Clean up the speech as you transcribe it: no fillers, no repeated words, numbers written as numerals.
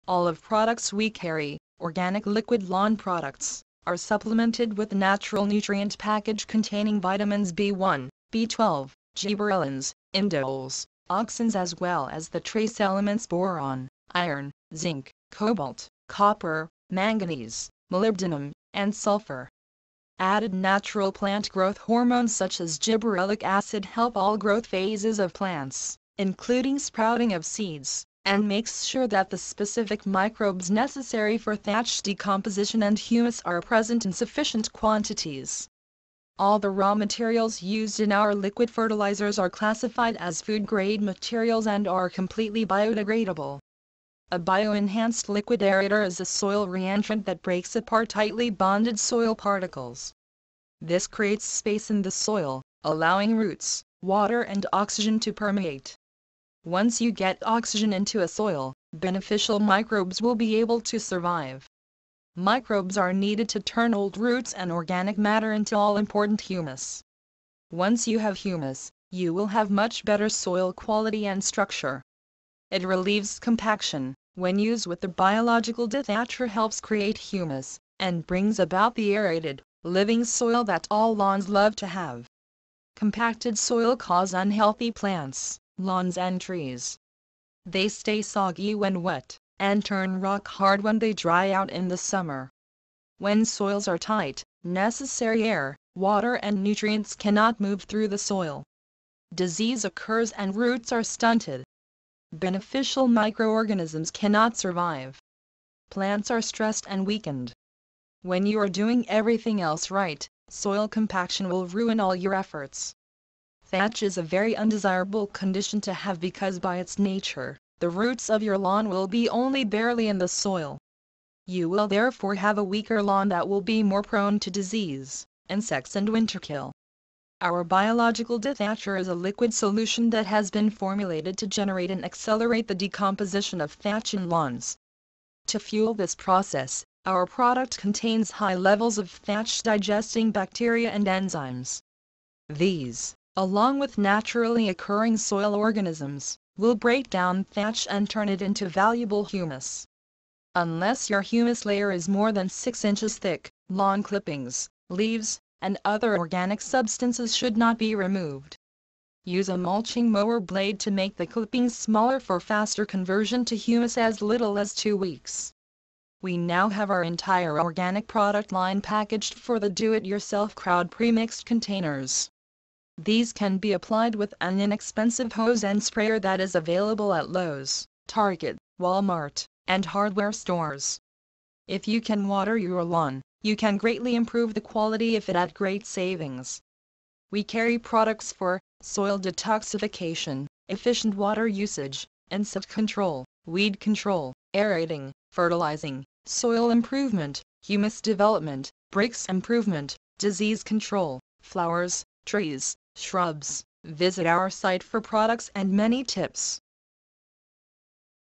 All of products we carry, organic liquid lawn products, are supplemented with a natural nutrient package containing vitamins B1, B12, gibberellins, indoles, auxins as well as the trace elements boron, iron, zinc, cobalt, copper, manganese, molybdenum, and sulfur. Added natural plant growth hormones such as gibberellic acid help all growth phases of plants, including sprouting of seeds, and makes sure that the specific microbes necessary for thatch decomposition and humus are present in sufficient quantities. All the raw materials used in our liquid fertilizers are classified as food-grade materials and are completely biodegradable. A bio-enhanced liquid aerator is a soil reentrant that breaks apart tightly bonded soil particles. This creates space in the soil, allowing roots, water and oxygen to permeate. Once you get oxygen into a soil, beneficial microbes will be able to survive. Microbes are needed to turn old roots and organic matter into all-important humus. Once you have humus, you will have much better soil quality and structure. It relieves compaction. When used with the biological dethatcher helps create humus, and brings about the aerated, living soil that all lawns love to have. Compacted soil cause unhealthy plants, lawns and trees. They stay soggy when wet, and turn rock hard when they dry out in the summer. When soils are tight, necessary air, water and nutrients cannot move through the soil. Disease occurs and roots are stunted. Beneficial microorganisms cannot survive. Plants are stressed and weakened. When you are doing everything else right, soil compaction will ruin all your efforts. Thatch is a very undesirable condition to have because by its nature, the roots of your lawn will be only barely in the soil. You will therefore have a weaker lawn that will be more prone to disease, insects and winterkill. Our biological dethatcher is a liquid solution that has been formulated to generate and accelerate the decomposition of thatch in lawns. To fuel this process, our product contains high levels of thatch-digesting bacteria and enzymes. These, along with naturally occurring soil organisms, will break down thatch and turn it into valuable humus. Unless your humus layer is more than 6 inches thick, lawn clippings, leaves, and other organic substances should not be removed. Use a mulching mower blade to make the clippings smaller for faster conversion to humus as little as 2 weeks. We now have our entire organic product line packaged for the do-it-yourself crowd pre-mixed containers. These can be applied with an inexpensive hose and sprayer that is available at Lowe's, Target, Walmart, and hardware stores. If you can water your lawn, you can greatly improve the quality of it at great savings. We carry products for soil detoxification, efficient water usage, insect control, weed control, aerating, fertilizing, soil improvement, humus development, bricks improvement, disease control, flowers, trees, shrubs. Visit our site for products and many tips.